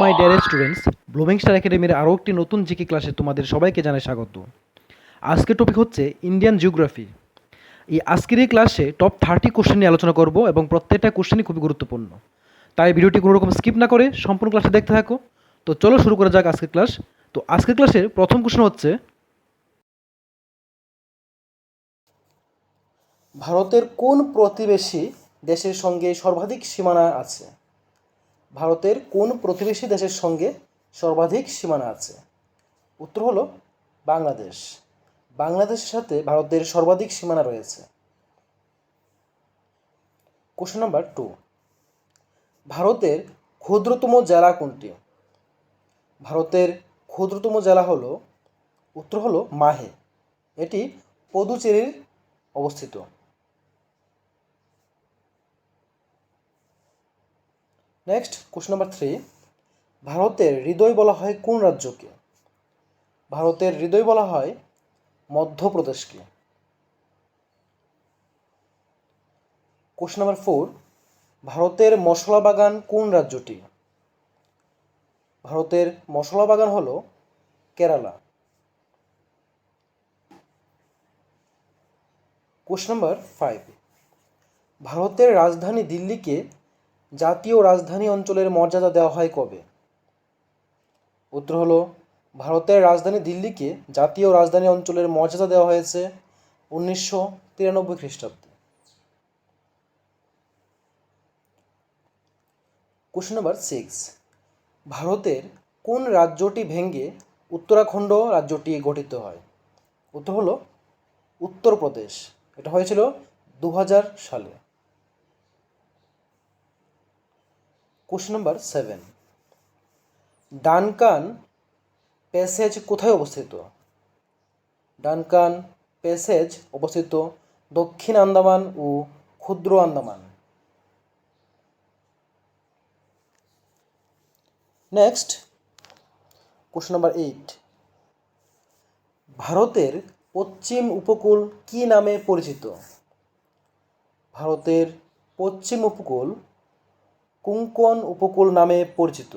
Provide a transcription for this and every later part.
My dear students, blooming star একাডেমির আরও একটি নতুন জিকে ক্লাসে তোমাদের সবাইকে জানাই স্বাগত। আজকের টপিক হচ্ছে ইন্ডিয়ান জিওগ্রাফি। এই আজকের এই ক্লাসে টপ 30 কোশ্চেন নিয়ে আলোচনা করব এবং প্রত্যেকটা কোশ্চেনই খুবই গুরুত্বপূর্ণ। তাই ভিডিওটি কোনো রকম স্কিপ না করে সম্পূর্ণ ক্লাসে দেখতে থাকো। তো চলো শুরু করা যাক আজকের ক্লাস। তো আজকের ক্লাসের প্রথম কোশ্চেন হচ্ছে, ভারতের কোন প্রতিবেশী দেশের সঙ্গে সর্বাধিক সীমানা আছে? ভারতের কোন প্রতিবেশী দেশের সঙ্গে সর্বাধিক সীমানা আছে? উত্তর হলো বাংলাদেশ। বাংলাদেশের সাথে ভারতের সর্বাধিক সীমানা রয়েছে। কোশ্চেন নাম্বার 2, ভারতের ক্ষুদ্রতম জেলা কোনটি? ভারতের ক্ষুদ্রতম জেলা হলো, উত্তর হলো মাহে। এটি পদুচেরির অবস্থিত। নেক্সট কোশ্চেন নাম্বার 3, ভারতের হৃদয় বলা হয় কোন রাজ্যকে? ভারতের হৃদয় বলা হয় মধ্যপ্রদেশকে। কোশ্চেন নাম্বার 4, ভারতের মশলা বাগান কোন রাজ্যটি? ভারতের মশলা বাগান হলো কেরালা। কোশ্চেন নাম্বার 5, ভারতের রাজধানী দিল্লিকে জাতীয় রাজধানী অঞ্চলের মর্যাদা দেওয়া হয় কবে? উত্তর হলো, ভারতের রাজধানী দিল্লিকে জাতীয় রাজধানী অঞ্চলের মর্যাদা দেওয়া হয়েছে 1993 খ্রিস্টাব্দে। কোশ্চেন নাম্বার 6, ভারতের কোন রাজ্যটি ভেঙে উত্তরাখণ্ড রাজ্যটি গঠিত হয়? উত্তর হলো উত্তরপ্রদেশ। এটা হয়েছিল 2000 সালে। কোশ্চেন নাম্বার 7, ডানকান প্যাসেজ কোথায় অবস্থিত? ডানকান প্যাসেজ অবস্থিত দক্ষিণ আন্দামান ও ক্ষুদ্র আন্দামান। নেক্সট কোশ্চেন নাম্বার 8, ভারতের পশ্চিম উপকূল কি নামে পরিচিত? ভারতের পশ্চিম উপকূল কোঙ্কন উপকূল নামে পরিচিত।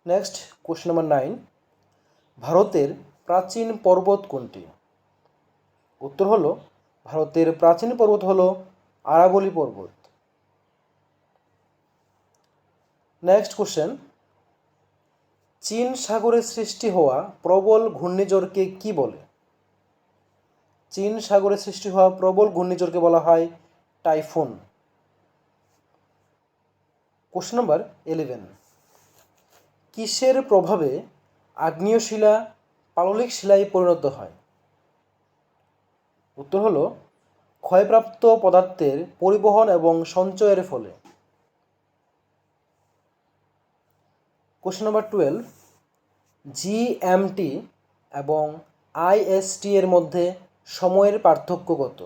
নেক্সট কোশ্চেন নাম্বার 9, ভারতের প্রাচীন পর্বত কোনটি? উত্তর হলো, ভারতের প্রাচীন পর্বত হলো আরাবলী পর্বত। নেক্সট কোশ্চেন, চীন সাগরে সৃষ্টি হওয়া প্রবল ঘূর্ণিঝড়কে কি বলে? চীন সাগরে সৃষ্টি হওয়া প্রবল ঘূর্ণিঝড়কে বলা হয় টাইফুন। কোশ্চেন নাম্বার 11, কিসের প্রভাবে আগ্নেয় শিলা পাললিক শিলায় পরিণত হয়? উত্তর হলো, ক্ষয়প্রাপ্ত পদার্থের পরিবহন এবং সঞ্চয়ের ফলে। কোশ্চেন নাম্বার 12, জিএমটি এবং আইএসটি এর মধ্যে সময়ের পার্থক্য কত?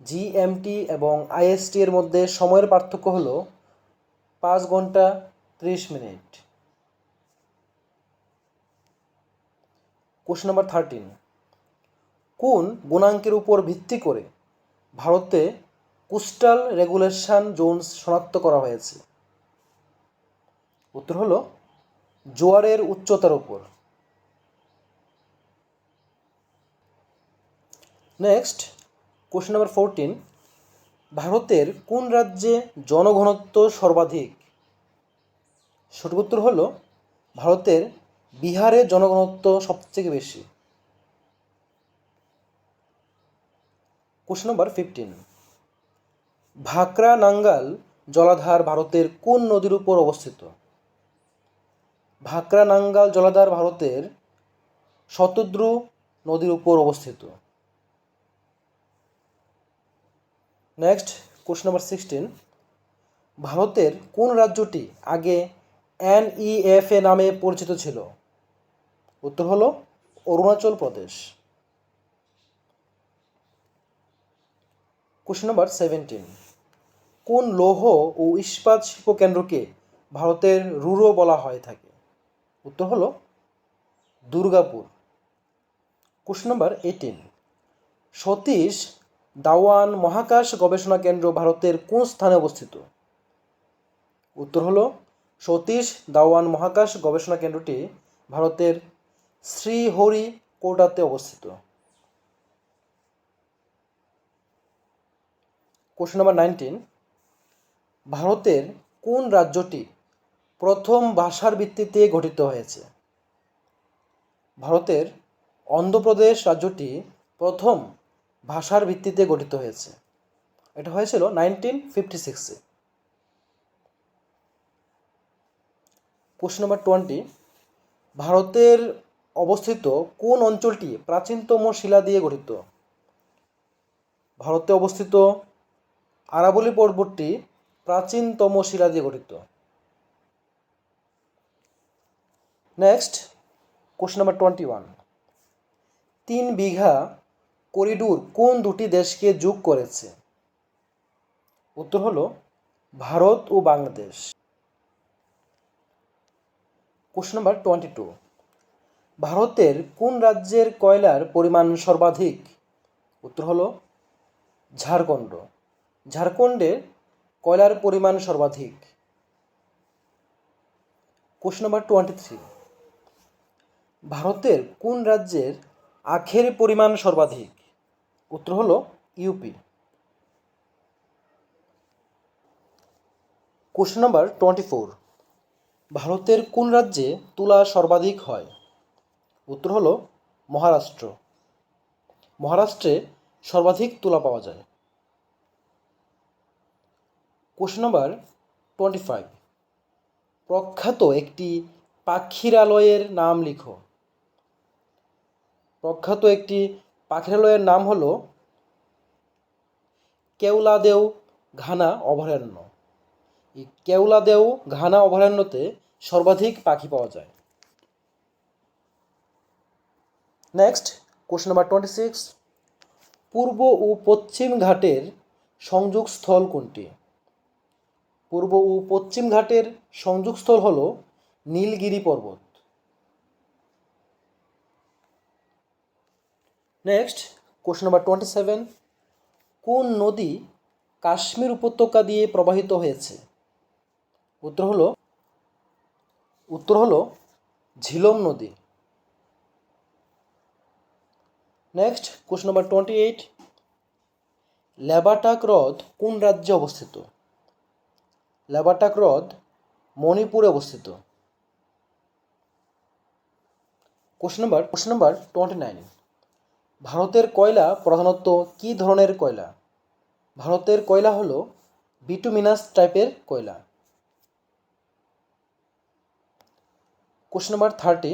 জিএমটি এবং আইএসটি এর মধ্যে সময়ের পার্থক্য হলো 5 ঘন্টা 30 মিনিট। কোশ্চেন নাম্বার 13, কোন গুণাঙ্কের উপর ভিত্তি করে ভারতে কোস্টাল রেগুলেশন জোনস শনাক্ত করা হয়েছে? উত্তর হলো, জোয়ারের উচ্চতার উপর। নেক্সট কোশ্চেন নাম্বার 14, ভারতের কোন রাজ্যে জনঘনত্ব সর্বাধিক? সঠিক উত্তর হলো, ভারতের বিহারে জনঘনত্ব সবথেকে বেশি। কোশ্চেন নাম্বার 15, ভাকরা নাঙ্গাল জলাধার ভারতের কোন নদীর উপর অবস্থিত? ভাকরা নাঙ্গাল জলাধার ভারতের শতদ্রু নদীর উপর অবস্থিত। নেক্সট কোশ্চেন নাম্বার 16, ভারতের কোন রাজ্যটি আগে এনইএফএ নামে পরিচিত ছিল? উত্তর হলো, অরুণাচল প্রদেশ। কোশ্চেন নাম্বার 17, কোন লৌহ ও ইস্পাত শিল্প কেন্দ্রকে ভারতের রুরো বলা হয়ে থাকে? উত্তর হলো, দুর্গাপুর। কোশ্চেন নাম্বার 18, সতীশ দাওয়ান মহাকাশ গবেষণা কেন্দ্র ভারতের কোন স্থানে অবস্থিত? উত্তর হলো সতীশ ধাওয়ান মহাকাশ গবেষণা কেন্দ্রটি ভারতের শ্রীহরিকোটাতে অবস্থিত। কোশ্চেন নাম্বার 19, ভারতের কোন রাজ্যটি প্রথম ভাষার ভিত্তিতে গঠিত হয়েছে? ভারতের অন্ধ্রপ্রদেশ রাজ্যটি প্রথম ভাষার ভিত্তিতে গঠিত হয়েছে। এটা হয়েছিল 1956-এ। কোশ্চেন নাম্বার 20, ভারতের অবস্থিত কোন অঞ্চলটি প্রাচীনতম শিলা দিয়ে গঠিত? ভারতে অবস্থিত আরাবলী পর্বতটি প্রাচীনতম শিলা দিয়ে গঠিত। নেক্সট, কোশ্চেন নাম্বার 21, 3 বিঘা করিডোর কোন দুটি দেশকে যোগ করেছে? উত্তর হলো ভারত ও বাংলাদেশ। কোশ্চেন নাম্বার 22, ভারতের কোন রাজ্যের কয়লার পরিমাণ সর্বাধিক? উত্তর হলো ঝাড়খণ্ড। ঝাড়খণ্ডে কয়লার পরিমাণ সর্বাধিক। কোশ্চেন নাম্বার 23, ভারতের কোন রাজ্যের আখের পরিমাণ সর্বাধিক? উত্তর হলো ইউপি। কোশ্চেন নাম্বার 24, ভারতের কোন রাজ্যে তুলা সর্বাধিক হয়? উত্তর হলো মহারাষ্ট্র। মহারাষ্ট্রে সর্বাধিক তুলা পাওয়া যায়। কোশ্চেন নাম্বার 25, প্রখ্যাত একটি পাখিরালয়ের নাম লিখো। প্রখ্যাত একটি পাখিরালয়ের নাম হলো কেওলাদেও ঘানা অভয়ারণ্য। এই কেওলাদেও ঘানা অভয়ারণ্যতে সর্বাধিক পাখি পাওয়া যায়। নেক্সট, কোশ্চেন নাম্বার 26, পূর্ব ও পশ্চিম ঘাটের সংযোগস্থল কোনটি? পূর্ব ও পশ্চিম ঘাটের সংযোগস্থল হল নীলগিরি পর্বত। নেক্সট, কোশ্চেন নাম্বার 27, কোন নদী কাশ্মীর উপত্যকা দিয়ে প্রবাহিত হয়েছে? উত্তর হলো ঝিলম নদী। নেক্সট, কোশ্চেন নাম্বার 28, লেবাটাক হ্রদ কোন রাজ্যে অবস্থিত? লেবাটাক হ্রদ মণিপুরে অবস্থিত। কোশ্চেন নাম্বার 29, ভারতের কয়লা প্রধানত কী ধরনের কয়লা? ভারতের কয়লা হলো বিটুমিনাস টাইপের কয়লা। কোশ্চেন নাম্বার 30,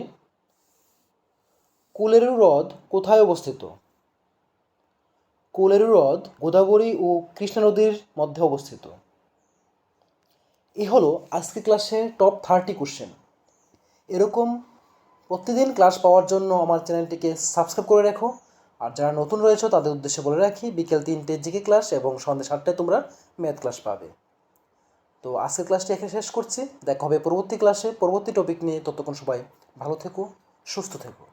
কোলেরু হ্রদ কোথায় অবস্থিত? কোলেরু হ্রদ গোদাবরী ও কৃষ্ণা নদীর মধ্যে অবস্থিত। এই হলো আজকে ক্লাসের টপ 30 কোশ্চেন। এরকম প্রতিদিন ক্লাস পাওয়ার জন্য আমার চ্যানেলটিকে সাবস্ক্রাইব করে রাখো। আর যারা নতুন রয়েছে তাদের উদ্দেশ্যে বলে রাখি, বিকেল 3টে জিকে ক্লাস এবং সন্ধ্যা 7টায় তোমরা ম্যাথ ক্লাস পাবে। তো আজকের ক্লাসটি এখানে শেষ করছি। দেখা হবে পরবর্তী ক্লাসে পরবর্তী টপিক নিয়ে। ততক্ষণ সবাই ভালো থেকো, সুস্থ থেকো।